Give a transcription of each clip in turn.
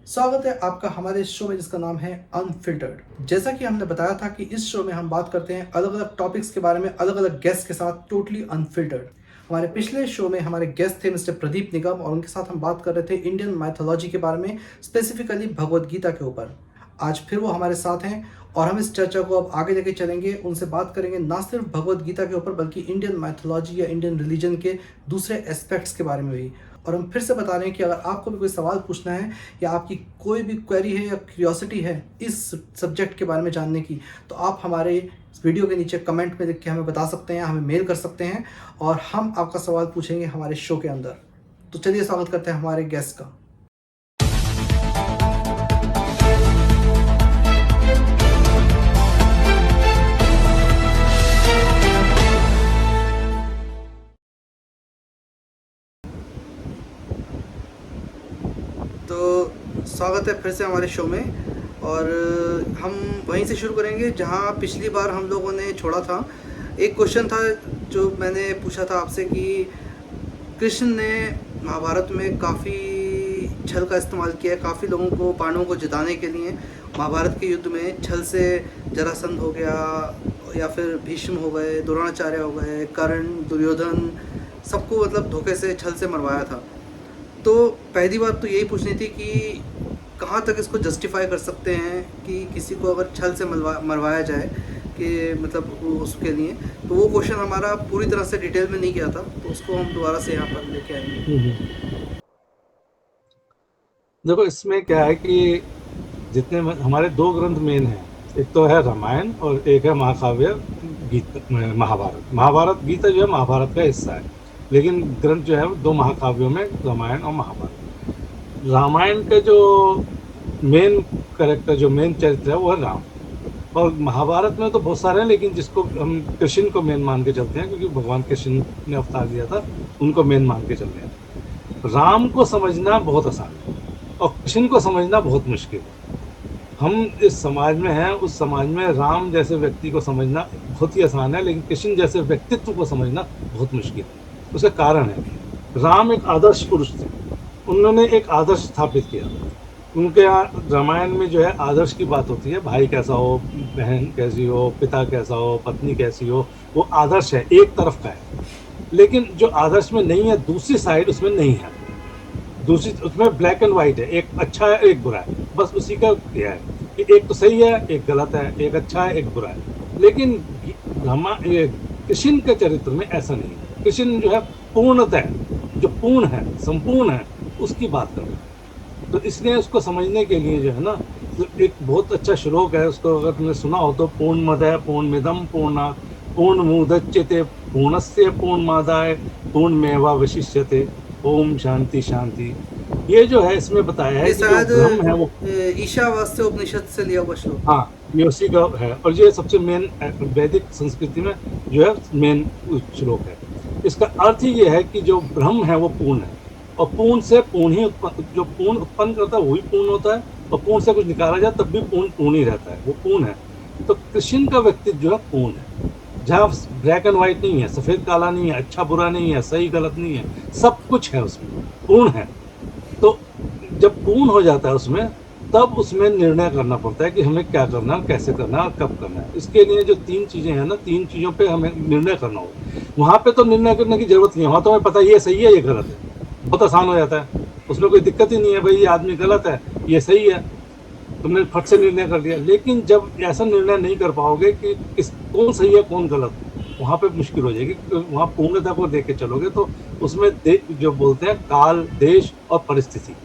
स्वागत है आपका हमारे इस शो में जिसका नाम है अनफिल्टर्ड। जैसा कि हमने बताया था कि इस शो में हम बात करते हैं अलग अलग टॉपिक्स के बारे में अलग अलग गेस्ट के साथ टोटली अनफिल्टर्ड। हमारे पिछले शो में हमारे गेस्ट थे मिस्टर प्रदीप निगम और उनके साथ हम बात कर रहे थे इंडियन माइथोलॉजी के बारे में, स्पेसिफिकली भगवद गीता के ऊपर। आज फिर वो हमारे साथ हैं और हम इस चर्चा को अब आगे लेके चलेंगे। उनसे बात करेंगे ना सिर्फ भगवद गीता के ऊपर बल्कि इंडियन माइथोलॉजी या इंडियन रिलीजन के दूसरे एस्पेक्ट्स के बारे में भी। और हम फिर से बता रहे हैं कि अगर आपको भी कोई सवाल पूछना है या आपकी कोई भी क्वेरी है या क्यूरियोसिटी है इस सब्जेक्ट के बारे में जानने की, तो आप हमारे इस वीडियो के नीचे कमेंट में लिख के हमें बता सकते हैं, हमें मेल कर सकते हैं और हम आपका सवाल पूछेंगे हमारे शो के अंदर। तो चलिए स्वागत करते हैं हमारे गेस्ट का। तो स्वागत है फिर से हमारे शो में और हम वहीं से शुरू करेंगे जहां पिछली बार हम लोगों ने छोड़ा था। एक क्वेश्चन था जो मैंने पूछा था आपसे कि कृष्ण ने महाभारत में काफ़ी छल का इस्तेमाल किया है, काफ़ी लोगों को, पांडवों को जिताने के लिए महाभारत के युद्ध में छल से जरासंध हो गया या फिर भीष्म हो गए, द्रोणाचार्य हो गए, कर्ण, दुर्योधन, सबको मतलब धोखे से छल से मरवाया था। तो पहली बात तो यही पूछनी थी कि कहाँ तक इसको जस्टिफाई कर सकते हैं कि किसी को अगर छल से मरवाया जाए कि मतलब उसके लिए। तो वो क्वेश्चन हमारा पूरी तरह से डिटेल में नहीं किया था, तो उसको हम दोबारा से यहाँ पर लेके आएंगे। देखो, इसमें क्या है कि जितने हमारे दो ग्रंथ मेन हैं, एक तो है रामायण और एक है महाकाव्य गीता, महाभारत। महाभारत गीता जो है महाभारत का हिस्सा है, लेकिन ग्रंथ जो है वो दो महाकाव्यों में रामायण और महाभारत। रामायण के जो मेन कैरेक्टर, जो मेन चरित्र है वो है राम। और महाभारत में तो बहुत सारे हैं, लेकिन जिसको हम कृष्ण को मेन मान के चलते हैं, क्योंकि भगवान कृष्ण ने अवतार लिया था, उनको मेन मान के चलते हैं। राम को समझना बहुत आसान है और कृष्ण को समझना बहुत मुश्किल है। हम इस समाज में हैं, उस समाज में राम जैसे व्यक्ति को समझना बहुत ही आसान है, लेकिन कृष्ण जैसे व्यक्तित्व को समझना बहुत मुश्किल है। उसका कारण है, राम एक आदर्श पुरुष थे, उन्होंने एक आदर्श स्थापित किया। उनके यहाँ रामायण में जो है आदर्श की बात होती है, भाई कैसा हो, बहन कैसी हो, पिता कैसा हो, पत्नी कैसी हो, वो आदर्श है, एक तरफ का है। लेकिन जो आदर्श में नहीं है, दूसरी साइड उसमें नहीं है, दूसरी उसमें ब्लैक एंड वाइट है, एक अच्छा है एक बुरा है, बस उसी का यह है कि एक तो सही है एक गलत है, एक अच्छा है एक बुरा है। लेकिन कृष्ण के चरित्र में ऐसा नहीं है। कृष्ण जो है पूर्णतः, जो पूर्ण है, संपूर्ण है, उसकी बात कर रहे हैं। तो इसलिए उसको समझने के लिए जो है ना, तो एक बहुत अच्छा श्लोक है, उसको अगर तुमने सुना हो तो, पूर्णमदः पूर्णमिदं पूर्णात् पूर्णमुदच्यते पूर्णस्य पूर्णमादाय पूर्णमेवावशिष्यते ओम शांति शांति। ये जो है इसमें बताया है कि जो ब्रह्म है वो ईशावास्य उपनिषद से लिया हुआ श्लोक। हाँ, ये उसी का है और ये सबसे मेन वैदिक संस्कृति में जो है मेन श्लोक है। इसका अर्थ ही ये है कि जो ब्रह्म है वो पूर्ण है और पूर्ण से पूर्ण ही जो पूर्ण उत्पन्न करता है वही पूर्ण होता है, और पूर्ण से कुछ निकाला जाए तब भी पूर्ण पूर्ण ही रहता है, वो पूर्ण है। तो कृष्ण का व्यक्तित्व जो है पूर्ण है, जहाँ ब्लैक एंड व्हाइट नहीं है, सफ़ेद काला नहीं है, अच्छा बुरा नहीं है, सही गलत नहीं है, सब कुछ है उसमें, पूर्ण है। तो जब पूर्ण हो जाता है उसमें, तब उसमें निर्णय करना पड़ता है कि हमें क्या करना है, कैसे करना है और कब करना है। इसके लिए जो तीन चीज़ें हैं ना, तीन चीज़ों पे हमें निर्णय करना होगा। वहाँ पे तो निर्णय करने की जरूरत नहीं है, वहाँ तो हमें पता है ये सही है ये गलत है, बहुत आसान हो जाता है, उसमें कोई दिक्कत ही नहीं है, भाई ये आदमी गलत है ये सही है, तुमने फट से निर्णय कर दिया। लेकिन जब ऐसा निर्णय नहीं कर पाओगे कि कौन सही है कौन गलत, वहाँ पे मुश्किल हो जाएगी। वहाँ पूर्णता को देख के चलोगे तो उसमें जो बोलते हैं काल, देश और परिस्थिति,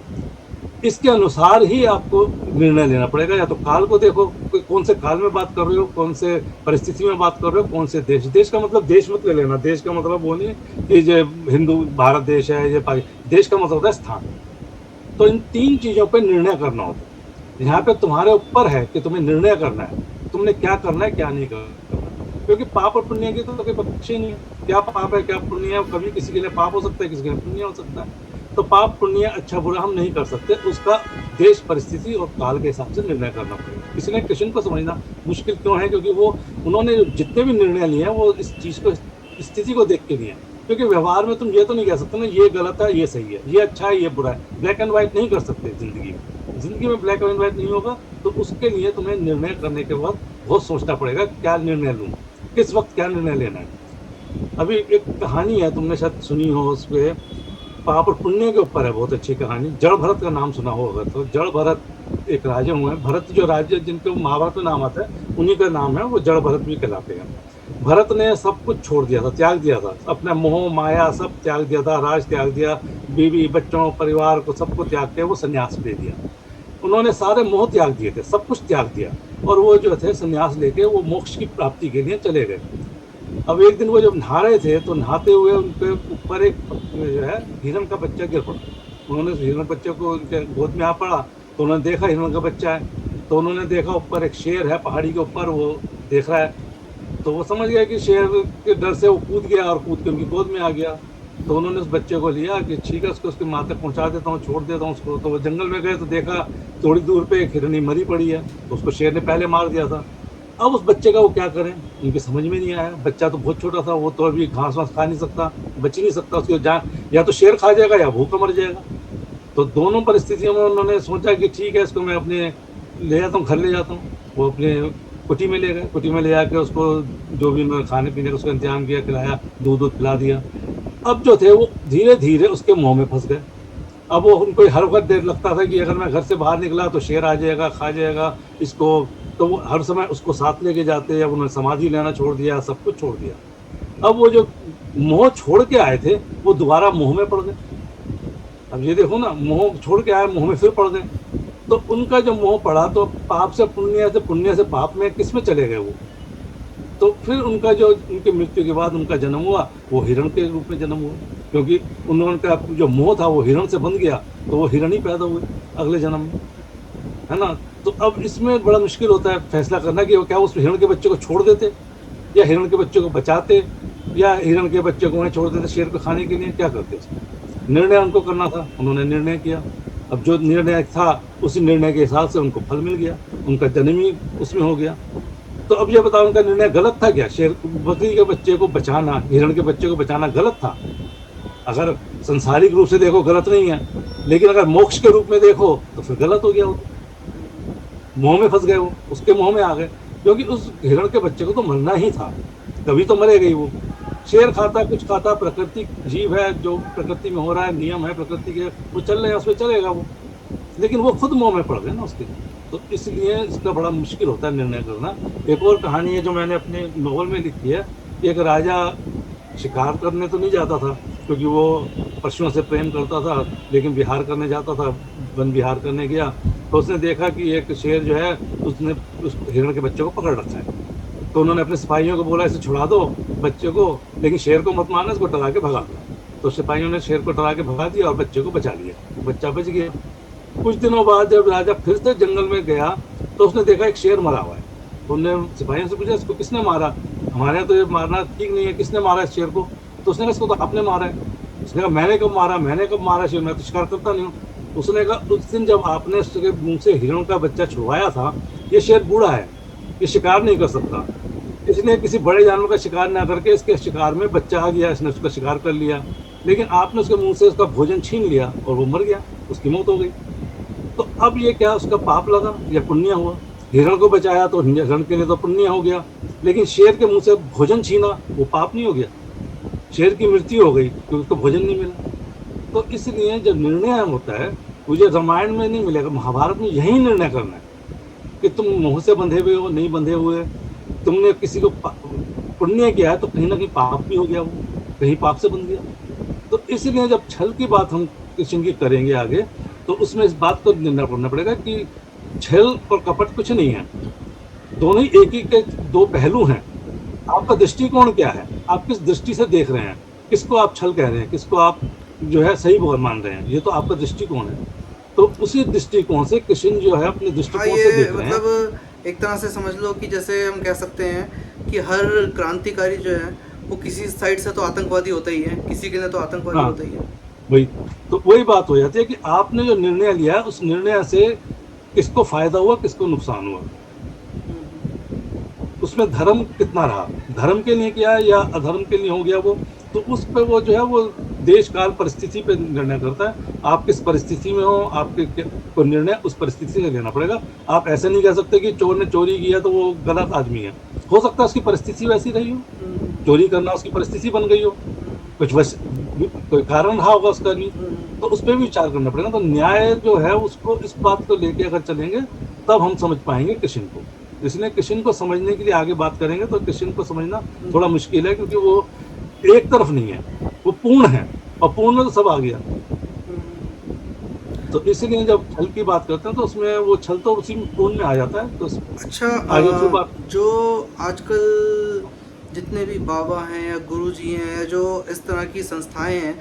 इसके अनुसार ही आपको निर्णय लेना पड़ेगा। या तो काल को देखो, कौन से काल में बात कर रहे हो, कौन से परिस्थिति में बात कर रहे हो, कौन से देश। देश का मतलब देश मत ले लेना, देश का मतलब वो नहीं कि जो हिंदू भारत देश है, ये देश का मतलब होता है स्थान। तो इन तीन चीज़ों पर निर्णय करना होता है। यहाँ पे तुम्हारे ऊपर है कि तुम्हें निर्णय करना है, तुमने क्या करना है क्या नहीं करना, क्योंकि पाप और पुण्य की तो कोई पक्ष ही नहीं है, क्या पाप है क्या पुण्य है। कभी किसी के लिए पाप हो सकता है, किसी के लिए पुण्य हो सकता है। तो पाप पुण्य अच्छा बुरा हम नहीं कर सकते, उसका देश परिस्थिति और काल के हिसाब से निर्णय करना पड़ेगा। इसलिए कृष्ण को समझना मुश्किल क्यों है, क्योंकि वो उन्होंने जितने भी निर्णय लिए हैं वो इस चीज़ को, स्थिति को देख के लिए हैं क्योंकि व्यवहार में तुम ये तो नहीं कह सकते ना ये गलत है ये सही है, ये अच्छा है ये बुरा है। ब्लैक एंड व्हाइट नहीं कर सकते जिंदगी में। जिंदगी में ब्लैक एंड व्हाइट नहीं होगा, तो उसके लिए तुम्हें निर्णय करने के बाद बहुत सोचना पड़ेगा क्या निर्णय लूँ, किस वक्त क्या निर्णय लेना है। अभी एक कहानी है, तुमने शायद सुनी हो, उस पे पाप और पुण्य के ऊपर है, बहुत अच्छी कहानी। जड़ भरत का नाम सुना हो अगर तो। जड़ भरत एक राजा हुए हैं, भरत जो राज्य जिनके महाभारत में नाम आता है उन्हीं का नाम है, वो जड़ भरत भी कहलाते हैं। भरत ने सब कुछ छोड़ दिया था, त्याग दिया था, अपना मोह माया सब त्याग दिया था, राज त्याग दिया, बीवी बच्चों परिवार को सबको त्याग के वो संन्यास ले दिया। उन्होंने सारे मोह त्याग दिए थे, सब कुछ त्याग दिया, और वो जो थे संन्यास लेके वो मोक्ष की प्राप्ति के लिए चले गए। अब एक दिन वो जब नहा रहे थे तो नहाते हुए उनके ऊपर एक जो है हिरण का बच्चा गिर पड़ा। उन्होंने हिरण बच्चे को उनके गोद में आ पड़ा, तो उन्होंने देखा हिरण का बच्चा है, तो उन्होंने देखा ऊपर एक शेर है पहाड़ी के ऊपर, वो देख रहा है, तो वो समझ गया कि शेर के डर से वो कूद गया और कूद के उनकी गोद में आ गया। तो उन्होंने उस बच्चे को लिया कि ठीक है उसको उसकी माँ तक पहुँचा देता हूँ, छोड़ देता हूँ उसको। तो वो जंगल में गए तो देखा थोड़ी दूर पे एक हिरनी मरी पड़ी है, तो उसको शेर ने पहले मार दिया था। अब उस बच्चे का वो क्या करें, उनकी समझ में नहीं आया। बच्चा तो बहुत छोटा था, वो तो अभी घास वास खा नहीं सकता, बच नहीं सकता, उसकी जान या तो शेर खा जाएगा या भूखा मर जाएगा। तो दोनों परिस्थितियों में उन्होंने सोचा कि ठीक है इसको मैं अपने ले जाता हूँ, घर ले जाता हूँ। वो अपने कुटी में ले गए, कुटी में ले जाकर उसको जो भी उन्होंने खाने पीने का उसका इंतजाम किया, खिलाया, दूध दूध पिला दिया। अब जो थे वो धीरे धीरे उसके मुँह में फंस गए। अब वो उनको हर वक्त देर लगता था कि अगर मैं घर से बाहर निकला तो शेर आ जाएगा, खा जाएगा इसको, तो वो हर समय उसको साथ लेके जाते। अब उन्होंने समाधि लेना छोड़ दिया, सब कुछ छोड़ दिया। अब वो जो मोह छोड़ के आए थे वो दोबारा मोह में पड़ गए। अब ये देखो ना, मोह छोड़ के आए, मोह में फिर पड़ गए। तो उनका जो मोह पड़ा तो पाप से पुण्य से पाप में किस में चले गए वो। तो फिर उनका जो उनकी मृत्यु के बाद उनका जन्म हुआ वो हिरण के रूप में जन्म हुआ, क्योंकि उन्होंने जो मोह था वो हिरण से बन गया, तो वो हिरण ही पैदा हुए अगले जन्म में, है ना। तो अब इसमें बड़ा मुश्किल होता है फैसला करना कि वो क्या उस हिरण के बच्चे को छोड़ देते या हिरण के बच्चे को बचाते, या हिरण के बच्चे को वहीं छोड़ देते शेर को खाने के लिए, क्या करते। निर्णय उनको करना था, उन्होंने निर्णय किया। अब जो निर्णय था उसी निर्णय के हिसाब से उनको फल मिल गया, उनका जन्म ही उसमें हो गया। तो अब ये बताओ उनका निर्णय गलत था क्या? शेर बकरी के बच्चे को बचाना, हिरण के बच्चे को बचाना गलत था? अगर संसारिक रूप से देखो गलत नहीं है, लेकिन अगर मोक्ष के रूप में देखो तो फिर गलत हो गया। वो मुंह में फंस गए, वो उसके मुंह में आ गए, क्योंकि उस हिरण के बच्चे को तो मरना ही था, कभी तो मरेगा ही वो। शेर खाता कुछ खाता, प्रकृति जीव है, जो प्रकृति में हो रहा है, नियम है प्रकृति के, वो चल रहे हैं उसमें चलेगा वो, लेकिन वो खुद मुंह में पड़ गए ना उसके। तो इसलिए इसका बड़ा मुश्किल होता है निर्णय करना। एक और कहानी है जो मैंने अपने नॉवल में लिखी है। एक राजा शिकार करने तो नहीं जाता था, क्योंकि वो पशुओं से प्रेम करता था, लेकिन विहार करने जाता था। वन विहार करने गया तो उसने देखा कि एक शेर जो है उसने उस हिरण के बच्चे को पकड़ रखा है। तो उन्होंने अपने सिपाहियों को बोला इसे छुड़ा दो बच्चे को, लेकिन शेर को मत मारना, इसको डरा के भगा दो। तो सिपाहियों ने शेर को डरा के भगा दिया और बच्चे को बचा लिया, बच्चा बच गया। कुछ दिनों बाद जब राजा फिर से जंगल में गया तो उसने देखा एक शेर मरा हुआ है। तो उन्होंने सिपाहियों से पूछा इसको किसने मारा, हमारे यहाँ तो ये मारना ठीक नहीं है, किसने मारा इस शेर को? तो उसने कहा इसको तो आपने मारा है। उसने कहा मैंने कब मारा शेर, मैं तो शिकार करता नहीं हूँ। उसने कहा उस दिन जब आपने उसके मुंह से हिरण का बच्चा छुड़वाया था, ये शेर बूढ़ा है, ये शिकार नहीं कर सकता, इसने किसी बड़े जानवर का शिकार ना करके इसके शिकार में बच्चा आ गया, इसने उसका शिकार कर लिया, लेकिन आपने उसके मुंह से उसका भोजन छीन लिया और वो मर गया, उसकी मौत हो गई। तो अब ये क्या उसका पाप लगा या पुण्य हुआ? हिरण को बचाया तो हिरण के लिए तो पुण्य हो गया, लेकिन शेर के मुंह से भोजन छीना वो पाप नहीं हो गया? शेर की मृत्यु हो गई क्योंकि उसको भोजन नहीं मिला। तो इसलिए जब निर्णय होता है, मुझे रामायण में नहीं मिलेगा, महाभारत में यही निर्णय करना है कि तुम मोह से बंधे हुए हो नहीं बंधे हुए, तुमने किसी को पुण्य किया है तो कहीं ना कहीं पाप भी हो गया, वो कहीं पाप से बंध गया। तो इसलिए जब छल की बात हम कृष्ण की करेंगे आगे, तो उसमें इस बात को निर्णय करना पड़ेगा कि छल और कपट कुछ नहीं है, दोनों ही एक ही के दो पहलू हैं। आपका दृष्टिकोण क्या है, आप किस दृष्टि से देख रहे हैं, किसको आप छल कह रहे हैं, किसको आप जो है सही मान रहे हैं, ये तो आपका दृष्टिकोण है। तो उसी दृष्टिकोण से कृष्ण जो है अपने दृष्टिकोण से देख रहे हैं। मतलब एक तरह से समझ लो कि जैसे हम कह सकते हैं कि हर क्रांतिकारी जो है वो किसी साइड से तो आतंकवादी होता ही है, किसी के लिए तो आतंकवादी हाँ, होता ही है। वही तो वही बात हो जाती है कि आपने जो निर्णय लिया है उस निर्णय से किसको फायदा हुआ, किसको नुकसान हुआ, उसमें धर्म कितना रहा, धर्म के लिए किया या अधर्म के लिए हो गया, वो तो उस पे वो जो है वो देश काल परिस्थिति पे निर्णय करता है। आप किस परिस्थिति में हो, आपके को निर्णय उस परिस्थिति से लेना पड़ेगा। आप ऐसे नहीं कह सकते कि चोर ने चोरी किया तो वो गलत आदमी है। हो सकता है उसकी परिस्थिति वैसी रही हो, चोरी करना उसकी परिस्थिति बन गई हो, कुछ वैसे कोई कारण रहा होगा उसका भी, तो उस पर भी विचार करना पड़ेगा। तो न्याय जो है उसको इस बात को लेके अगर चलेंगे तब हम समझ पाएंगे कृष्ण को। इसलिए कृष्ण को समझने के लिए आगे बात करेंगे तो कृष्ण को समझना थोड़ा मुश्किल है, क्योंकि वो एक तरफ नहीं है, वो पूर्ण है, और पूर्ण में तो सब आ गया। तो इसलिए जब छल की बात करते हैं तो उसमें वो छल तो उसी पूर्ण में आ जाता है। तो अच्छा, आगे फिर बात जो आजकल जितने भी बाबा हैं या गुरु जी हैं या जो इस तरह की संस्थाएं हैं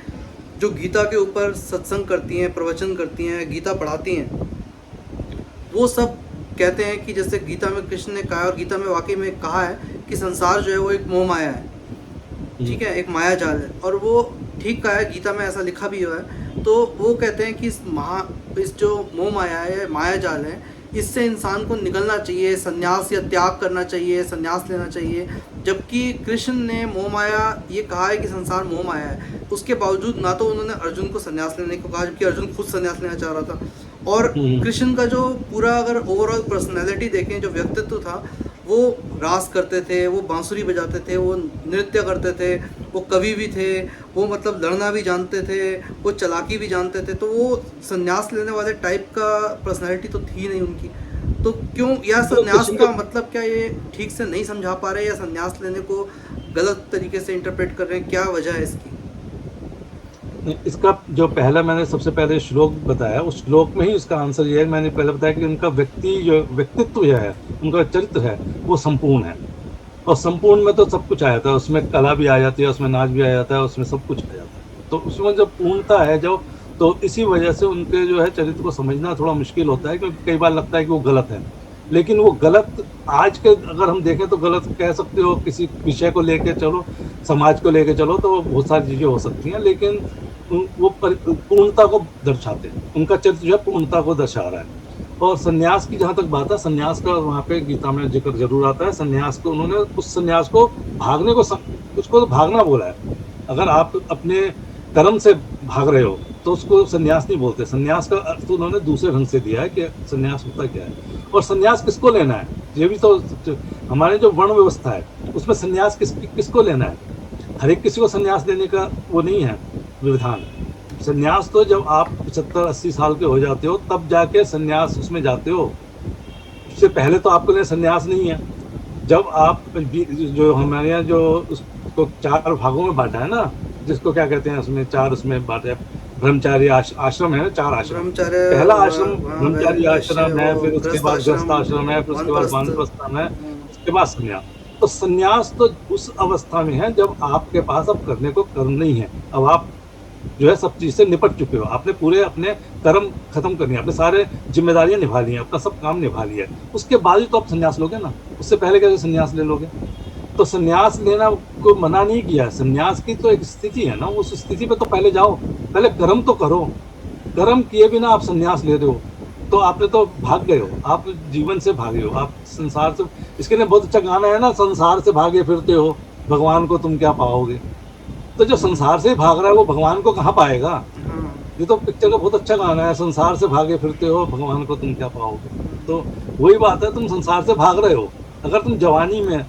जो गीता के ऊपर सत्संग करती हैं, प्रवचन करती हैं, गीता पढ़ाती हैं, वो सब कहते हैं कि जैसे गीता में कृष्ण ने कहा है और गीता में वाकई में कहा है कि संसार जो है वो एक मोह माया है, ठीक है, एक माया जाल है, और वो ठीक कहा है, गीता में ऐसा लिखा भी हुआ है। तो वो कहते हैं कि इस जो मोह माया है, माया जाल है, इससे इंसान को निकलना चाहिए, संन्यास या त्याग करना चाहिए, संन्यास लेना चाहिए। जबकि कृष्ण ने मोह माया ये कहा है कि संसार मोह माया है, उसके बावजूद ना तो उन्होंने अर्जुन को संन्यास लेने को कहा, जबकि अर्जुन खुद संन्यास लेना चाह रहा था। और कृष्ण का जो पूरा अगर ओवरऑल पर्सनैलिटी देखें, जो व्यक्तित्व था, वो रास करते थे, वो बांसुरी बजाते थे, वो नृत्य करते थे, वो कवि भी थे, वो मतलब लड़ना भी जानते थे, वो चालाकी भी जानते थे। तो वो संन्यास लेने वाले टाइप का पर्सनैलिटी तो थी नहीं उनकी। तो क्यों, या संन्यास का मतलब क्या, ये ठीक से नहीं समझा पा रहे, या संन्यास लेने को गलत तरीके से इंटरप्रेट कर रहे हैं, क्या वजह है इसकी? इसका जो पहला मैंने सबसे पहले श्लोक बताया, उस श्लोक में ही उसका आंसर ये है। मैंने पहले बताया कि उनका व्यक्तित्व जो है, उनका चरित्र है, वो संपूर्ण है। और संपूर्ण में तो सब कुछ आ जाता है, उसमें कला भी आ जाती है, उसमें नाच भी आ जाता है, उसमें सब कुछ आ जाता है। तो उसमें जब पूर्णता है जो, तो इसी वजह से उनके जो है चरित्र को समझना थोड़ा मुश्किल होता है, क्योंकि कई बार लगता है कि वो गलत है। लेकिन वो गलत आज के अगर हम देखें तो गलत कह सकते हो, किसी विषय को लेके चलो, समाज को लेके चलो, तो बहुत सारी चीज़ें हो सकती हैं, लेकिन वो पूर्णता को दर्शाते हैं। उनका चरित्र जो है पूर्णता को दर्शा रहा है। और संन्यास की जहाँ तक बात है, संन्यास का वहाँ पे गीता में जिक्र जरूर आता है। संन्यास को उन्होंने उस संन्यास को भागने को उसको तो भागना बोला है। अगर आप अपने कर्म से भाग रहे हो तो उसको संन्यास नहीं बोलते। संन्यास का अर्थ उन्होंने दूसरे ढंग से दिया है कि संन्यास होता क्या है, और संन्यास किसको लेना है। ये भी तो हमारे जो वर्ण व्यवस्था है उसमें संन्यास किसको लेना है। हर एक किसी को संन्यास लेने का वो नहीं है विधान। संन्यास तो जब आप 75-80 साल के हो जाते हो तब जाके संन्यास उसमें जाते हो। उससे पहले तो आपके लिए संन्यास नहीं है। जब आप जो हमारे यहाँ जो उसको 4 भागों में बांटा है ना, जिसको क्या कहते हैं, उसमें 4 उसमें बांटा है। ब्रह्मचारी आश्रम है ना, 4 आश्रम। पहला आश्रम ब्रह्मचारी आश्रम है, फिर उसके बाद गृहस्थ आश्रम है, फिर उसके बाद वानप्रस्थाश्रम है, उसके बाद संन्यास। तो संन्यास तो उस अवस्था में है जब आपके पास अब करने को कर्म नहीं है। अब आप जो है सब चीज से निपट चुके हो, आपने पूरे अपने कर्म खत्म करनी है, आपने सारे जिम्मेदारियां निभा ली हैं, अपना सब काम निभा लिया है। उसके बाद ही तो आप संन्यास लोगे ना, उससे पहले कैसे संन्यास ले लोगे। तो संन्यास लेना को मना नहीं किया। संन्यास की तो एक स्थिति है ना, उस स्थिति पे तो पहले जाओ, पहले कर्म तो करो। कर्म किए बिना आप संन्यास ले रहे हो तो आपने तो भाग गए हो, आप जीवन से भागे हो, आप संसार से। इसके लिए बहुत अच्छा गाना है ना, संसार से भागे फिरते हो, भगवान को तुम क्या पाओगे। तो जो संसार से भाग रहा है वो भगवान को कहाँ पाएगा। ये तो पिक्चर का बहुत अच्छा गाना है, संसार से भागे फिरते हो, भगवान को तुम क्या पाओगे। तो वही बात है, तुम संसार से भाग रहे हो। अगर तुम जवानी में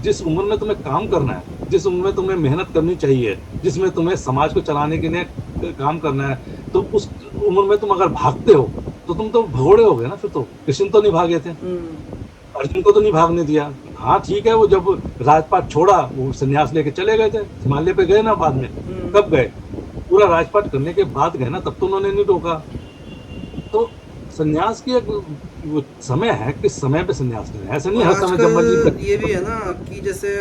जिस उम्र में तुम्हें काम करना है, जिस उम्र में तुम्हें मेहनत करनी चाहिए, जिसमें तुम्हें समाज को चलाने के लिए काम करना है, तो उस उम्र में तुम अगर भागते हो तो तुम तो भगोड़े हो गए ना। फिर तो कृष्ण तो नहीं भागे थे, अर्जुन को तो नहीं भागने दिया। हाँ ठीक है, वो जब राजपाट छोड़ा वो संन्यास लेके चले गए थे, हिमालय पे गए ना बाद में। कब गए, पूरा राजपाट करने के बाद गए ना, तब तो उन्होंने नहीं रोका। तो संन्यास की एक वो समय है, किस समय पे संन्यास लेना है, ऐसा नहीं हर समय जब मर्जी। ये भी है ना कि जैसे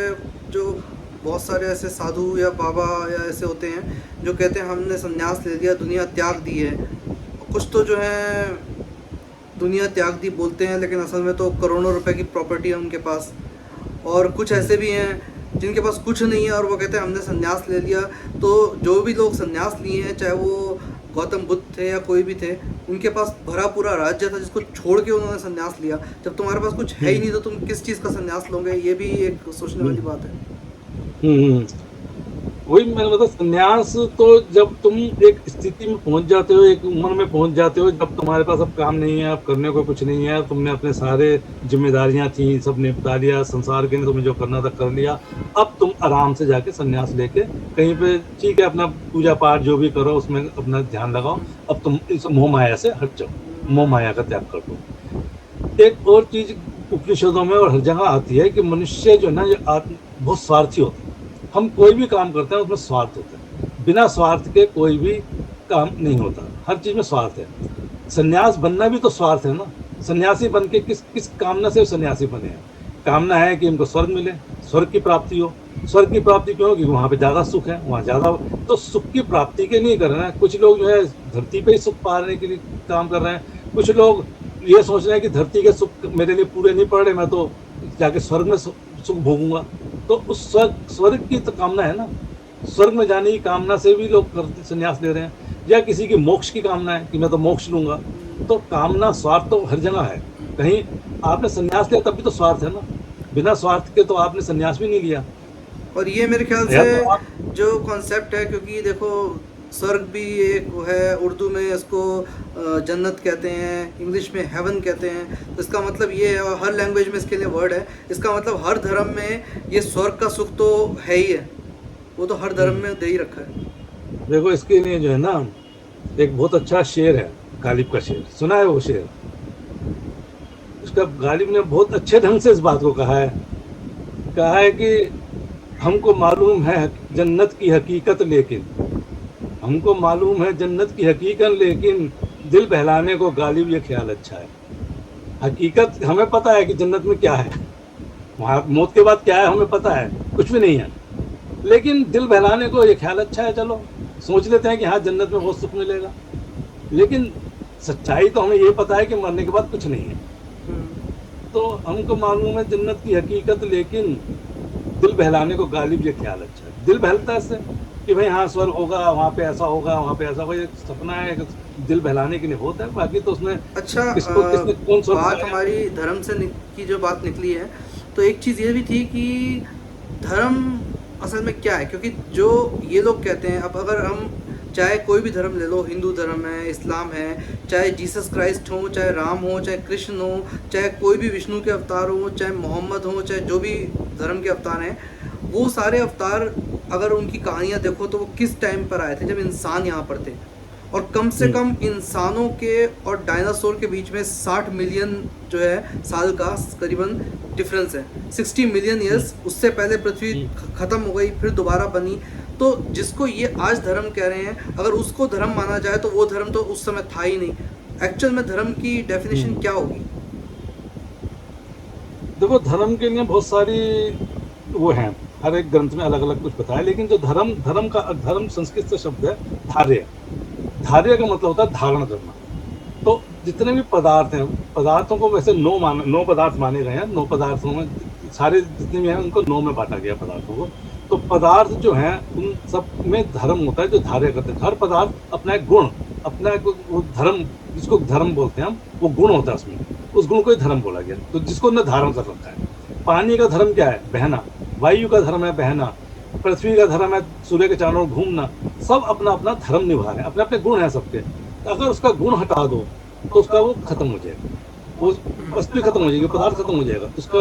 जो बहुत सारे ऐसे साधु या बाबा या ऐसे होते हैं जो कहते हैं हमने संन्यास ले लिया, दुनिया त्याग दी है। कुछ तो जो है दुनिया त्याग दी बोलते हैं, लेकिन असल में तो करोड़ों रुपए की प्रॉपर्टी है उनके पास। और कुछ ऐसे भी हैं जिनके पास कुछ नहीं है और वो कहते हैं हमने संन्यास ले लिया। तो जो भी लोग संन्यास लिए हैं, चाहे वो गौतम बुद्ध थे या कोई भी थे, उनके पास भरा पूरा राज्य था जिसको छोड़ के उन्होंने संन्यास लिया। जब तुम्हारे पास कुछ है ही नहीं तो तुम किस चीज़ का संन्यास लोगे, ये भी एक सोचने वाली बात है। वही मैंने बताया, संन्यास तो जब तुम एक स्थिति में पहुंच जाते हो, एक उम्र में पहुंच जाते हो, जब तुम्हारे पास अब काम नहीं है, अब करने को कुछ नहीं है, तुमने अपने सारे जिम्मेदारियां थी सब निपटा लिया, संसार के लिए तुम्हें जो करना था कर लिया, अब तुम आराम से जाके संन्यास लेके कहीं पे, ठीक है, अपना पूजा पाठ जो भी करो उसमें अपना ध्यान लगाओ, अब तुम इस मोह माया से हट जाओ, मोह माया का त्याग कर दो। एक और चीज उपनिषदों में और हर जगह आती है कि मनुष्य जो है ना, ये बहुत स्वार्थी होता है। हम कोई भी काम करते हैं उसमें स्वार्थ होता है, बिना स्वार्थ के कोई भी काम नहीं होता, हर चीज में स्वार्थ है। सन्यास बनना भी तो स्वार्थ है ना। सन्यासी बन के किस किस कामना से सन्यासी बने हैं? कामना है कि इनको स्वर्ग मिले, स्वर्ग की प्राप्ति हो। स्वर्ग की प्राप्ति क्यों? क्योंकि वहां पे ज्यादा सुख है, वहां ज्यादा, तो सुख की प्राप्ति के लिए कर रहे हैं। कुछ लोग जो है धरती पे ही सुख पाने के लिए काम कर रहे हैं, कुछ लोग ये सोच रहे हैं कि धरती के सुख मेरे लिए पूरे नहीं पड़ रहे, मैं तो जाके स्वर्ग में सुख भोगूंगा। तो उस स्वर्ग की तो कामना है ना, स्वर्ग में जाने की कामना से भी लोग संन्यास ले रहे हैं, या किसी की मोक्ष की कामना है कि मैं तो मोक्ष लूंगा। तो कामना, स्वार्थ तो हर जगह है। कहीं आपने संन्यास लिया तब भी तो स्वार्थ है ना, बिना स्वार्थ के तो आपने संन्यास भी नहीं लिया। और ये मेरे ख्याल या से तो आप, जो कॉन्सेप्ट है, क्योंकि देखो स्वर्ग भी एक वो है, उर्दू में इसको जन्नत कहते हैं, इंग्लिश में हेवन कहते हैं, तो इसका मतलब ये है, और हर लैंग्वेज में इसके लिए वर्ड है। इसका मतलब हर धर्म में ये स्वर्ग का सुख तो है ही है, वो तो हर धर्म में दे ही रखा है। देखो इसके लिए जो है ना, एक बहुत अच्छा शेर है, गालिब का शेर, सुना है वो शेर? उसका गालिब ने बहुत अच्छे ढंग से इस बात को कहा है कि हमको मालूम है जन्नत की हकीकत, लेकिन हमको मालूम है जन्नत की हकीकत, लेकिन दिल बहलाने को गालिब ये ख्याल अच्छा है। हकीकत हमें पता है कि जन्नत में क्या है, वहाँ मौत के बाद क्या है हमें पता है, कुछ भी नहीं है, लेकिन दिल बहलाने को ये ख्याल अच्छा है, चलो सोच लेते हैं कि हाँ जन्नत में बहुत सुख मिलेगा। लेकिन सच्चाई तो हमें ये पता है कि मरने के बाद कुछ नहीं है। तो हमको मालूम है जन्नत की हकीकत, लेकिन दिल बहलाने को गालिब ये ख्याल अच्छा है। दिल बहलता है इससे कि भाई हाँ स्वर्ग होगा, वहाँ पे ऐसा होगा, वहाँ पे ऐसा होगा, ये सपना है, दिल बहलाने के लिए होता है, बाकी तो उसमें अच्छा, किसने कौन सा बात हमारी धर्म से की जो बात निकली है, तो एक चीज़ ये भी थी कि धर्म असल में क्या है, क्योंकि जो ये लोग कहते हैं, अब अगर हम चाहे कोई भी धर्म ले लो, हिंदू धर्म है, इस्लाम है, चाहे जीसस क्राइस्ट हो, चाहे राम हो, चाहे कृष्ण हो, चाहे कोई भी विष्णु के अवतार हो, चाहे मोहम्मद हो, चाहे जो भी धर्म के अवतार हैं, वो सारे अवतार अगर उनकी कहानियाँ देखो तो वो किस टाइम पर आए थे, जब इंसान यहाँ पर थे, और कम से कम इंसानों के और डायनासोर के बीच में 60 मिलियन जो है साल का करीबन डिफरेंस है। 60 मिलियन ईयर्स, उससे पहले पृथ्वी खत्म हो गई, फिर दोबारा बनी। तो जिसको ये आज धर्म कह रहे हैं, अगर उसको धर्म माना जाए तो वो धर्म तो उस समय था ही नहीं। एक्चुअल में धर्म की डेफिनेशन क्या होगी? देखो धर्म के लिए बहुत सारी वो हैं, हर एक ग्रंथ में अलग अलग कुछ बताया, लेकिन जो धर्म संस्कृत से शब्द है धार्य। धार्य का मतलब होता है धारण करना। तो जितने भी पदार्थ हैं, पदार्थों को वैसे 9 पदार्थ माने गए हैं। 9 पदार्थों में सारे जितने भी हैं उनको 9 में बांटा गया पदार्थों को। तो पदार्थ जो हैं उन सब में धर्म होता है जो धार्य करते हैं। हर पदार्थ अपना एक गुण, अपना एक वो धर्म, जिसको धर्म बोलते हैं हम, वो गुण होता है उसमें, उस गुण को ही धर्म बोला गया, तो जिसको उन्होंने धारण कर रखा है। पानी का धर्म क्या है? बहना। वायु का धर्म है बहना। पृथ्वी का धर्म है सूर्य के चारों ओर घूमना। सब अपना अपना धर्म निभा रहे हैं, अपने अपने गुण हैं सबके। अगर उसका गुण हटा दो तो उसका वो खत्म हो जाएगा, वो वस्तु खत्म हो जाएगी, पदार्थ खत्म हो जाएगा। उसका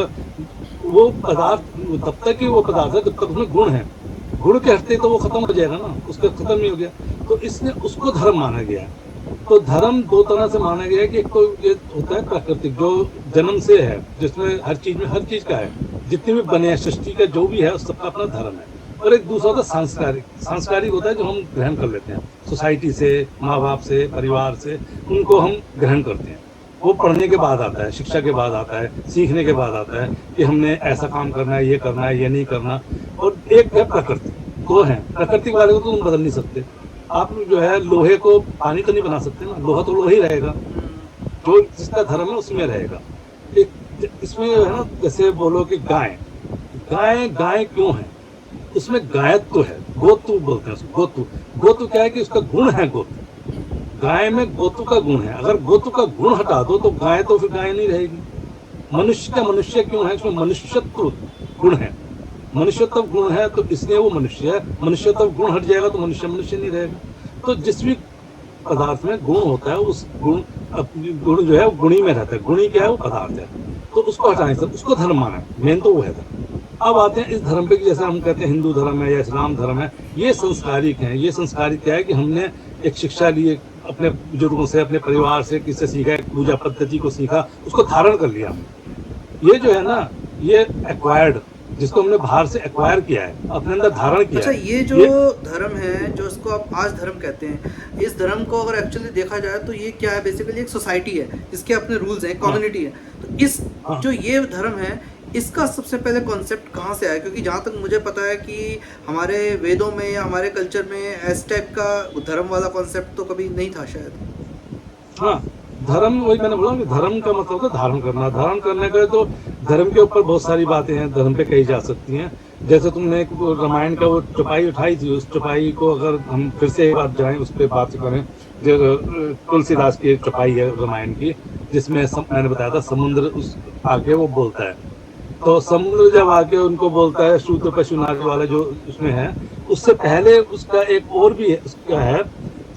वो पदार्थ तब तक ही वो पदार्थ है जब तक उसमें गुण है। गुण के हटते तो वो खत्म हो जाएगा ना, उसका खत्म नहीं हो गया। तो इसलिए उसको धर्म माना गया है। तो धर्म 2 तरह से माना गया है कि एक तो ये होता है प्राकृतिक, जो जन्म से है, जिसमें हर चीज का है, जितने भी बने हैं सृष्टि का जो भी है उस सबका अपना धर्म है। और एक दूसरा होता है सांस्कारिक। सांस्कारिक होता है जो हम ग्रहण कर लेते हैं सोसाइटी से, माँ बाप से, परिवार से, उनको हम ग्रहण करते हैं। वो पढ़ने के बाद आता है, शिक्षा के बाद आता है, सीखने के बाद आता है कि हमने ऐसा काम करना है, ये नहीं करना। और एक है प्रकृति। 2 है। प्रकृति वाले को तो तुम बदल नहीं सकते। आप जो है लोहे को पानी तो नहीं बना सकते ना, लोहा तो लोहा ही रहेगा, जो जिसका धर्म है उसमें रहेगा। एक इसमें है ना, जैसे बोलो कि गाय गाय क्यों है, उसमें गायत्व है, गोतु बोलते हैं उसको। गोतु क्या है कि उसका गुण है गोतु। गाय में गोतु का गुण है। अगर गोतु का गुण हटा दो तो गाय नहीं रहेगी। मनुष्य का मनुष्य क्यों है? उसमें मनुष्यत्व गुण है, मनुष्यत्व गुण है तो इसलिए वो मनुष्य है, मनुष्यत्व गुण हट जाएगा तो मनुष्य मनुष्य नहीं रहेगा। तो जिस भी पदार्थ में गुण होता है उस गुण जो है वो गुणी में रहता है, गुणी क्या है वो पदार्थ है, तो उसको हटाने से उसको धर्म माना है, मेन तो वो है धर्म। अब आते हैं इस धर्म पे कि जैसे हम कहते हैं हिंदू धर्म है या इस्लाम धर्म है, ये संस्कारिक है। ये संस्कारिक क्या है कि हमने एक शिक्षा ली, अपने बुजुर्गों से, अपने परिवार से, किससे सीखा, एक पूजा पद्धति को सीखा, उसको धारण कर लिया हमने। ये जो है ना, ये एक्वायर्ड, जिसको हमने बाहर से एक्वायर किया है, अपने अंदर धारण किया अच्छा, है। ये जो धर्म है, जो इसको आप आज धर्म कहते हैं, इस धर्म को अगर एक्चुअली देखा जाए तो ये क्या है, बेसिकली एक सोसाइटी है जिसके अपने रूल्स हैं, कम्युनिटी है। तो इस जो ये धर्म है, इसका सबसे पहले कॉन्सेप्ट कहाँ से आया? क्योंकि जहाँ तक मुझे पता है कि हमारे वेदों में या हमारे कल्चर में इस टाइप का धर्म वाला कॉन्सेप्ट तो कभी नहीं था शायद। हाँ, धर्म, वही मैंने बोला कि धर्म का मतलब होता है धारण करना। धारण करने का तो धर्म के ऊपर बहुत सारी बातें हैं, धर्म पे कही जा सकती हैं। जैसे तुमने एक रामायण का वो चौपाई उठाई थी, उस चौपाई को अगर हम फिर से एक बार जाएं, उस पर बात करें, जो तुलसीदास की एक चौपाई है रामायण की, जिसमें मैंने बताया था समुद्र उस आके वो बोलता है। तो समुद्र जब आके उनको बोलता है, श्रुत पशु नाग वाला जो उसमें है, उससे पहले उसका एक और भी है, उसका है,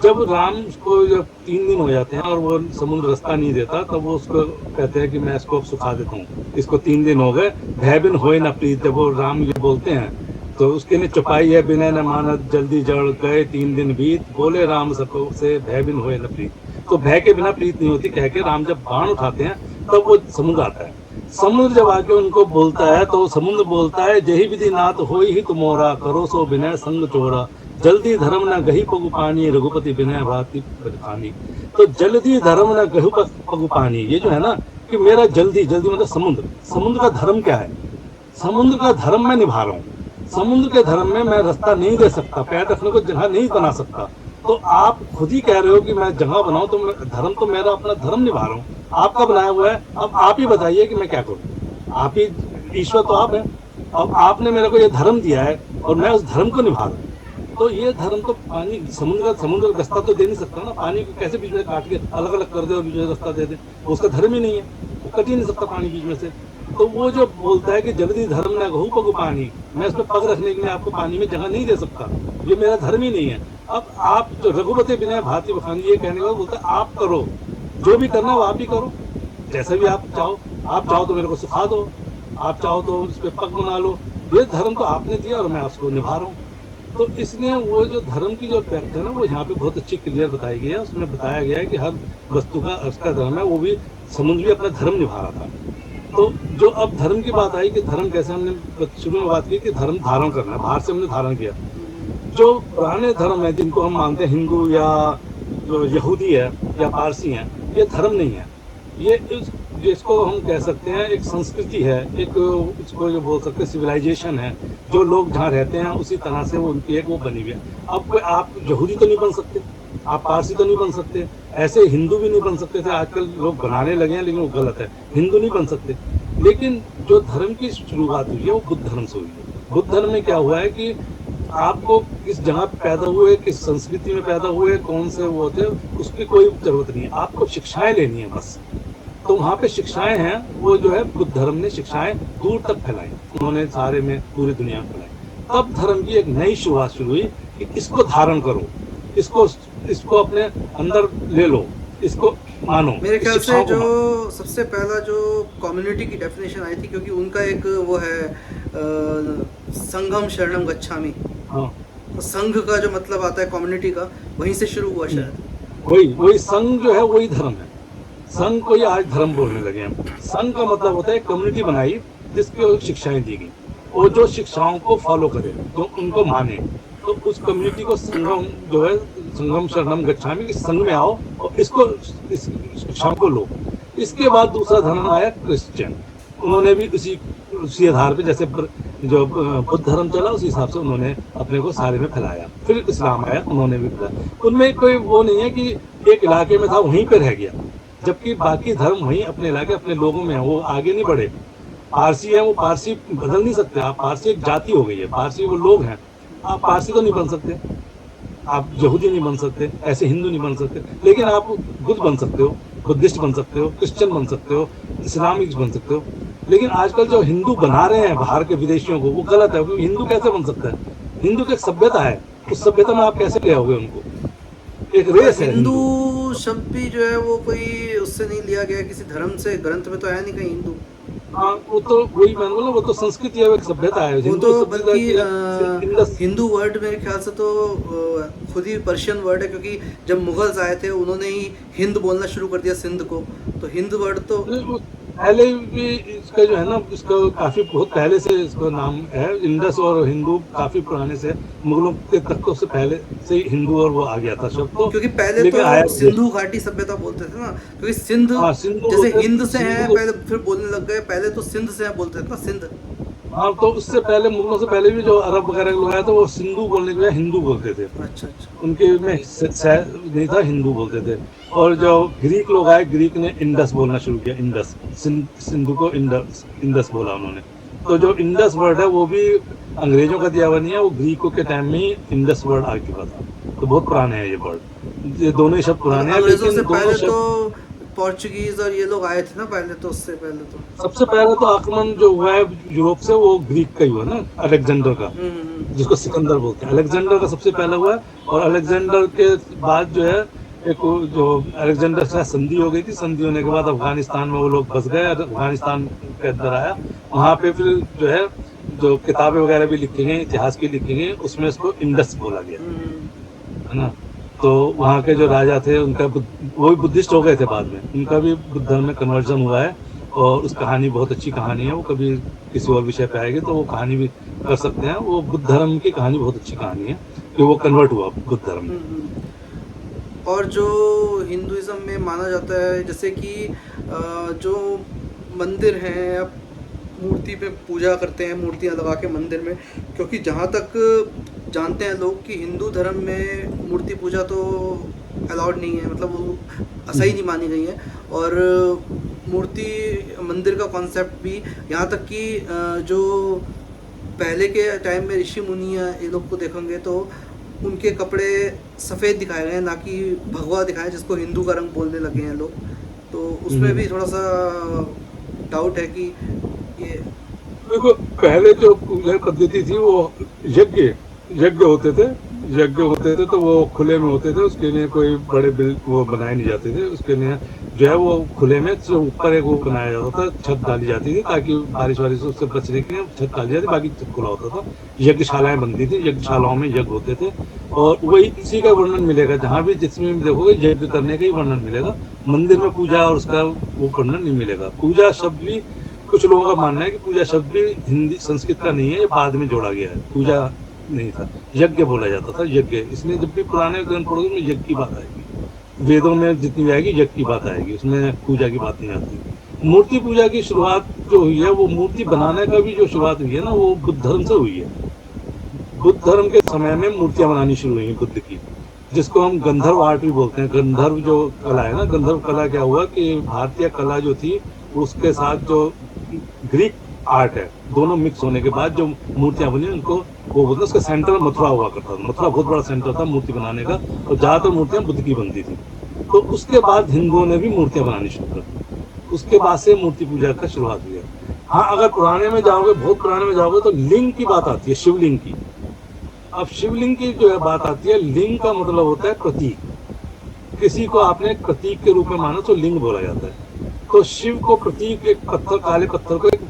जब राम उसको जब 3 दिन हो जाते हैं और वो समुद्र रास्ता नहीं देता, तब वो उसको कहते हैं कि मैं इसको अब सुखा देता हूँ, इसको 3 दिन हो गए, भय बिन होए न प्रीत। जब वो राम ये बोलते हैं तो उसके लिए चौपाई है, बिना न मानत जल्दी जड़ गए 3 दिन बीत, बोले राम सबको से भय बिन होए न प्रीत। तो भय के बिना प्रीत नहीं होती, कह के राम जब बाण उठाते हैं तब वो समुद्र आता है। समुद्र जब आके उनको बोलता है तो समुद्र बोलता है, जही विधि नाथ होई ही तुमोरा, करो सो विनय संग चोरा, जल्दी धर्म न गही पगु पानी, रघुपति विनय भाति बखानी। तो जल्दी धर्म न गहु पगु पानी, ये जो है ना कि मेरा जल्दी, जल्दी मतलब समुद्र, समुद्र का धर्म क्या है? समुद्र का धर्म मैं निभा रहा हूँ। समुद्र के धर्म में मैं रास्ता नहीं दे सकता, पैर रखने को जगह नहीं बना सकता। तो आप खुद ही कह रहे हो कि मैं जगह बनाऊं, तो धर्म तो मेरा अपना धर्म निभा रहा हूँ, आपका बनाया हुआ है। अब आप ही बताइए कि मैं क्या करूँ? आप ही ईश्वर तो आप हैं। अब आपने मेरे को ये धर्म दिया है और मैं उस धर्म को निभा रहा हूँ। तो ये धर्म तो पानी, समुद्र का रास्ता तो दे नहीं सकता ना। पानी को कैसे बीच में काट के अलग अलग कर दे और बीच में रास्ता दे दे, उसका धर्म ही नहीं है, वो कट ही नहीं सकता पानी बीच में से। तो वो जो बोलता है कि जल्दी धर्म न गहु पगु पानी, मैं उसमें पग रखने के लिए आपको पानी में जगह नहीं दे सकता, ये मेरा धर्म ही नहीं है। अब आप जो रघुपति विनय भाति बखानी, ये कहने का बोलता है आप करो, जो भी करना हो आप ही करो, जैसे भी आप चाहो तो मेरे को सिखा दो, आप चाहो तो उस पर पग बना लो, ये धर्म तो आपने दिया और मैं उसको निभा रहा हूँ। तो इसलिए वो जो धर्म की जो फैक्ट है ना, वो यहाँ पे बहुत अच्छी क्लियर बताई गई है। उसमें बताया गया है कि हर वस्तु का उसका धर्म है, वो भी समुद्र भी अपना धर्म निभा रहा था। तो जो अब धर्म की बात आई कि धर्म कैसे, हमने शुरू में बात की कि धर्म धारण करना, बाहर से हमने धारण किया। जो पुराने धर्म है जिनको हम मानते हैं, हिंदू या जो यहूदी है या पारसी है, ये धर्म नहीं है। ये जिसको हम कह सकते हैं एक संस्कृति है, एक इसको जो बोल सकते हैं सिविलाइजेशन है। जो लोग जहाँ रहते हैं उसी तरह से वो उनकी एक वो बनी हुई है। अब आप यहूदी तो नहीं बन सकते, आप पारसी तो नहीं बन सकते, ऐसे हिंदू भी नहीं बन सकते थे। आजकल लोग बनाने लगे हैं लेकिन वो गलत है, हिंदू नहीं बन सकते। लेकिन जो धर्म की शुरुआत हुई है वो बुद्ध धर्म से हुई है। बुद्ध धर्म में क्या हुआ है कि आपको किस जगह पे पैदा हुए, किस संस्कृति में पैदा हुए, कौन से वो होते, उसकी कोई जरूरत नहीं है, आपको शिक्षाएं लेनी है बस। तो वहाँ पे शिक्षाएं हैं, वो जो है बुद्ध धर्म ने शिक्षाएं दूर तक फैलाई, उन्होंने सारे में पूरी दुनिया में फैलाई। तब धर्म की एक नई शुरुआत शुरू हुई कि इसको धारण करो, इसको अपने अंदर ले लो, इसको मानो। मेरे ख्याल से जो सबसे पहला जो कम्युनिटी की डेफिनेशन आई थी, क्योंकि उनका एक वो है संघम शरणम गच्छामि। हाँ, तो संघ का जो मतलब आता है कम्युनिटी का, वहीं से शुरू हुआ शायद। वही संघ जो है वही धर्म है। संघ को ही आज धर्म बोलने लगे हैं। संघ का मतलब होता है कम्युनिटी बनाई जिसकी शिक्षाएं दी गई, और जो शिक्षाओं को फॉलो करे, जो उनको माने, तो उस कम्युनिटी को संगम जो है, संगम शरणम गच्छामि, इस संघ में आओ और इसको, इस शिक्षाओं को लो। इसके बाद दूसरा धर्म आया क्रिश्चियन, उन्होंने भी उसी आधार पे, जैसे जो बुद्ध धर्म चला उसी हिसाब से उन्होंने अपने को सारे में फैलाया। फिर इस्लाम आया, उन्होंने भी फैलाया। उनमें कोई वो नहीं है कि एक इलाके में था वहीं पे रह गया, जबकि बाकी धर्म वहीं अपने इलाके अपने लोगों में है, वो आगे नहीं बढ़े। पारसी है, वो पारसी बदल नहीं सकते आप, पारसी एक जाति हो गई है, पारसी वो लोग हैं। आप पारसी तो नहीं बन सकते, आप यहूदी नहीं बन सकते, ऐसे हिंदू नहीं बन सकते, लेकिन आप बुद्ध बन सकते हो, बुद्धिस्ट बन सकते हो, क्रिश्चियन बन सकते हो, इस्लामिक बन सकते हो। लेकिन आजकल जो हिंदू बना रहे हैं बाहर के विदेशियों को, वो गलत है। क्योंकि हिंदू कैसे बन सकता है? हिंदू की एक सभ्यता है, उस सभ्यता में आप कैसे ले आओगे उनको? एक पर रेस है हिंदू हिंदू। शब्द भी जो है वो कोई उससे नहीं लिया गया, किसी धर्म से, ग्रंथ में तो है नहीं कहीं हिंदू। हाँ, वो तो वही मैं बोला, वो तो संस्कृति है, वो एक सभ्यता है। वो हिंदू तो सभ्यता बल्कि की है इंडस। हिंदू वर्ड मेरे ख्याल से तो खुद ही पर्शियन वर्ड है, क्योंकि जब मुगल्स आए थे उन्होंने ही हिंद बोलना शुरू कर दिया सिंध को, तो हिंद वर्ड तो पहले भी इसका जो है ना, इसका काफी बहुत पहले से इसका नाम है। इंडस और हिंदू काफी पुराने से, मुगलों के तख्तों से पहले से ही हिंदू और वो आ गया था शब्द तो। क्योंकि पहले लेकिन तो आया सिंधु घाटी सभ्यता बोलते थे ना, क्योंकि सिंध हाँ सिंधु जैसे बोलते, हिंद से है सिंधु पहले, फिर बोलने लग गए, पहले तो सिंध से है बोलते थे ना, सिंध। हाँ, तो उससे पहले मुगलों से पहले भी जो अरब वगैरह के लोग आए थे, वो सिंधु बोलने के बजाय हिंदू बोलते थे। अच्छा अच्छा। उनके में नहीं था, हिंदू बोलते थे। और जो ग्रीक लोग आए, ग्रीक ने इंडस बोलना शुरू किया, इंडस। सिंधु को इंडस इंडस बोला उन्होंने। तो जो इंडस वर्ड है वो भी अंग्रेजों का दिया हुआ नहीं है, वो ग्रीकों के टाइम में ही इंडस वर्ड आ चुका था। तो बहुत पुराने हैं ये वर्ड, ये दोनों ही शब्द पुराने हैं, अंग्रेजों से लेकिन दोनों पहले तो शब्द पोर्चुगीज और ये लोग आए थे ना पहले, तो उससे पहले तो सबसे पहले तो आक्रमण जो हुआ है यूरोप से, वो ग्रीक का ही हुआ ना, अलेक्जेंडर का, जिसको सिकंदर बोलते हैं। अलेक्जेंडर का सबसे पहला हुआ है। और अलेक्जेंडर के बाद जो है, एक जो अलेक्जेंडर से संधि हो गई थी, संधि होने के बाद अफगानिस्तान में वो लोग बस गए, अफगानिस्तान के अंदर आया। वहाँ पे फिर जो है, जो किताबें वगैरह भी लिखी गई, इतिहास की लिखी गई, उसमें इसको इंडस बोला गया, है ना। तो वहाँ के जो राजा थे, उनका वो भी बुद्धिस्ट हो गए थे बाद में, उनका भी बुद्ध धर्म में कन्वर्जन हुआ है। और उस कहानी बहुत अच्छी कहानी है, वो कभी किसी और विषय पे आएगी तो वो कहानी भी कर सकते हैं। वो बुद्ध धर्म की कहानी बहुत अच्छी कहानी है कि वो कन्वर्ट हुआ बुद्ध धर्म में। और जो हिंदुइज्म में माना जाता है, जैसे कि जो मंदिर हैं, अब मूर्ति पे पूजा करते हैं, मूर्तियाँ लगा के मंदिर में, क्योंकि जहाँ तक जानते हैं लोग कि हिंदू धर्म में मूर्ति पूजा तो अलाउड नहीं है, मतलब वो सही नहीं मानी गई है। और मूर्ति मंदिर का कॉन्सेप्ट भी, यहाँ तक कि जो पहले के टाइम में ऋषि मुनि ये लोग को देखेंगे तो उनके कपड़े सफ़ेद दिखाए गए हैं, ना कि भगवा दिखाए, जिसको हिंदू का रंग बोलने लगे हैं लोग। तो उसमें भी थोड़ा सा डाउट है कि ये देखो, पहले जो पूजा पद्धति थी वो यज्ञ यज्ञ होते थे। यज्ञ होते थे तो वो खुले में होते थे, उसके लिए कोई बड़े बिल वो बनाए नहीं जाते थे। उसके लिए जो है वो खुले में जो ऊपर एक वो बनाया जाता था, छत डाली जाती थी ताकि बारिश वारिश उससे बचने के लिए छत डाली जाती, बाकी छत खुला होता था। यज्ञशालाएं बनती थी, यज्ञशालाओं में यज्ञ होते थे। और वही इसी का वर्णन मिलेगा जहाँ भी, जिसमें भी देखोगे यज्ञ करने का ही वर्णन मिलेगा। मंदिर में पूजा और उसका वो वर्णन नहीं मिलेगा। पूजा शब्द भी, कुछ लोगों का मानना है कि पूजा शब्द भी हिंदी संस्कृत का नहीं है, ये बाद में जोड़ा गया है। पूजा नहीं था, यज्ञ बोला जाता था, यज्ञ। इसलिए जब भी पुराने ग्रंथ पढ़ोगे उसमें यज्ञ की बात आएगी, वेदों में जितनी भी आएगी यज्ञ की बात आएगी, उसमें पूजा की बात नहीं आती। मूर्ति पूजा की शुरुआत जो हुई है, वो मूर्ति बनाने का भी जो शुरुआत हुई है ना, वो बुद्ध धर्म से हुई है। बुद्ध धर्म के समय में मूर्तियां बनानी शुरू हुई बुद्ध की, जिसको हम गंधर्व आर्ट भी बोलते हैं। गंधर्व जो कला है ना, गंधर्व कला क्या हुआ कि भारतीय कला जो थी उसके साथ जो ग्रीक आर्ट है, दोनों मिक्स होने के बाद जो मूर्तियां बनी, उनको वो बोलते हैं। उसका सेंटर मथुरा हुआ करता था। मथुरा बहुत बड़ा सेंटर था मूर्ति बनाने का, और ज्यादातर मूर्तियां बुद्ध की बनती थी। तो उसके बाद हिंदुओं ने भी मूर्तियां बनानी शुरू कर दी, उसके बाद से मूर्ति पूजा का शुरुआत हुई है। हाँ, अगर पुराने में जाओगे, बहुत पुराने में जाओगे, तो लिंग की बात आती है, शिवलिंग की। अब शिवलिंग की जो है बात आती है, लिंग का मतलब होता है प्रतीक। किसी को आपने प्रतीक के रूप में माना तो लिंग बोला जाता है। तो शिव को प्रतीक, एक पत्थर, काले पत्थर को एक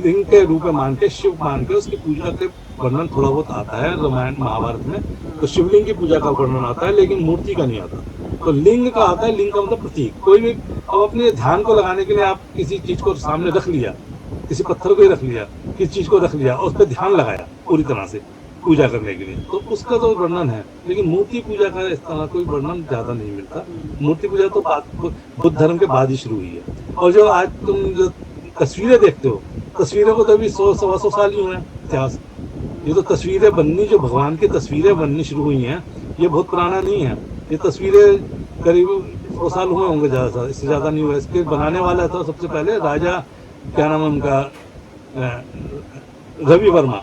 लिंग के रूप में मान के, शिव मान के उसकी पूजा के वर्णन थोड़ा बहुत आता है रामायण महाभारत में। तो शिवलिंग की पूजा का वर्णन आता है, लेकिन मूर्ति का नहीं आता। तो लिंग का आता है, लिंग का मतलब प्रतीक। कोई भी, अब अपने ध्यान को लगाने के लिए आप किसी चीज को सामने रख लिया, किसी पत्थर को ही रख लिया, किसी चीज को रख लिया और उस पर ध्यान लगाया पूरी तरह से पूजा करने के लिए, तो उसका तो वर्णन है। लेकिन मूर्ति पूजा का इस तरह कोई वर्णन ज्यादा नहीं मिलता। मूर्ति पूजा तो बुद्ध धर्म के बाद ही शुरू हुई है। और जो आज तुम जो तस्वीरें देखते हो, तस्वीरों को तो अभी 100-125 साल ही हुए हैं इतिहास। ये तो तस्वीरें बननी, जो भगवान की तस्वीरें बननी शुरू हुई हैं, ये बहुत पुराना नहीं है। ये तस्वीरें करीब 100 साल हुए होंगे, ज्यादा, इससे ज्यादा नहीं हुआ। इसके बनाने वाला था सबसे पहले राजा, क्या नाम है उनका, रवि वर्मा।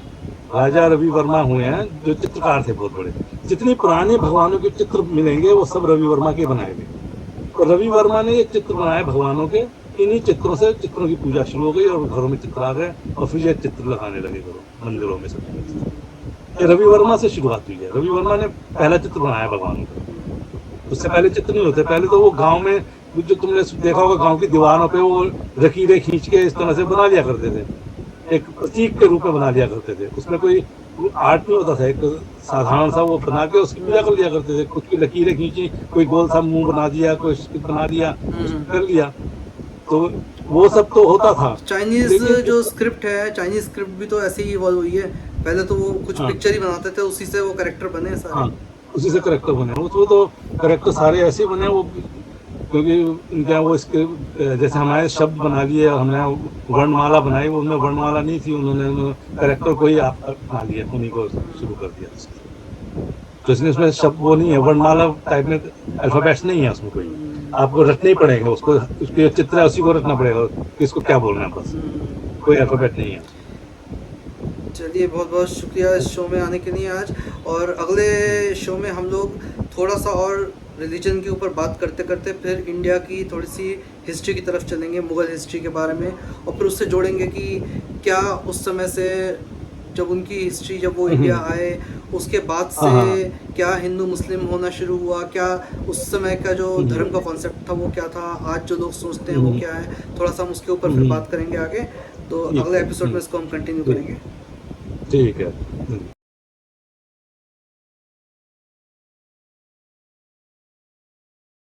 राजा रवि वर्मा हुए हैं, जो चित्रकार थे बहुत बड़े। जितनी पुराने भगवानों के चित्र मिलेंगे वो सब रवि वर्मा के बनाए हुए। तो रवि वर्मा ने ये चित्र बनाए भगवानों के, इन्हीं चित्रों से चित्रों की पूजा शुरू हो गई और घरों में चित्र आ गए और फिर ये चित्र लगाने लगे घरों मंदिरों में सब। ये रवि वर्मा से शुरुआत हुई है। रवि वर्मा ने पहला चित्र बनाया भगवान का। उससे पहले चित्र नहीं होते। पहले तो वो गांव में जो तुमने देखा होगा गांव की दीवारों पे वो लकीरें खींच के इस तरह से बना लिया करते थे, एक प्रतीक के रूप में बना लिया करते थे। उसमें कोई आर्ट नहीं होता था, एक साधारण सा वो बना के उसकी पूजा कर लिया करते थे। कुछ की लकीरें खींची, कोई गोल सा मुंह बना दिया, कोई बना दिया, कर लिया, तो वो सब तो होता था। चाइनीज लेकिन जो स्क्रिप्ट है, चाइनीज स्क्रिप्ट भी तो ऐसे ही इवॉल्व हुई है। पहले तो वो कुछ हाँ। पिक्चर ही बनाते थे, उसी से वो कैरेक्टर बने सारे। हाँ, उसी से करेक्टर बने। वो तो करेक्टर सारे ऐसे बने वो, क्योंकि इनका वो इसके जैसे हमारे शब्द बना लिए और हमने वर्णमाला बनाई, वो उनमें वर्णमाला नहीं थी, उन्होंने करेक्टर को ही आप बना लिया, उन्हीं को शुरू कर दिया। तो इसलिए उसमें शब्द वो नहीं है, वर्णमाला टाइप में अल्फाबेट्स नहीं है उसमें कोई। आपको रटना ही पड़ेगा उसको, उसके चित्र है उसी को रटना पड़ेगा, किसको क्या बोलना है, बस कोई अल्फाबेट नहीं है। चलिए, बहुत बहुत शुक्रिया इस शो में आने के लिए आज। और अगले शो में हम लोग थोड़ा सा और रिलीजन के ऊपर बात करते करते फिर इंडिया की थोड़ी सी हिस्ट्री की तरफ चलेंगे, मुग़ल हिस्ट्री के बारे में, और फिर उससे जोड़ेंगे कि क्या उस समय से जब उनकी हिस्ट्री, जब वो इंडिया आए उसके बाद से क्या हिंदू मुस्लिम होना शुरू हुआ, क्या उस समय का जो धर्म का कॉन्सेप्ट था वो क्या था, आज जो लोग सोचते हैं वो क्या है, थोड़ा सा हम उसके ऊपर फिर बात करेंगे आगे। तो अगले एपिसोड में इसको हम कंटिन्यू करेंगे। ठीक है।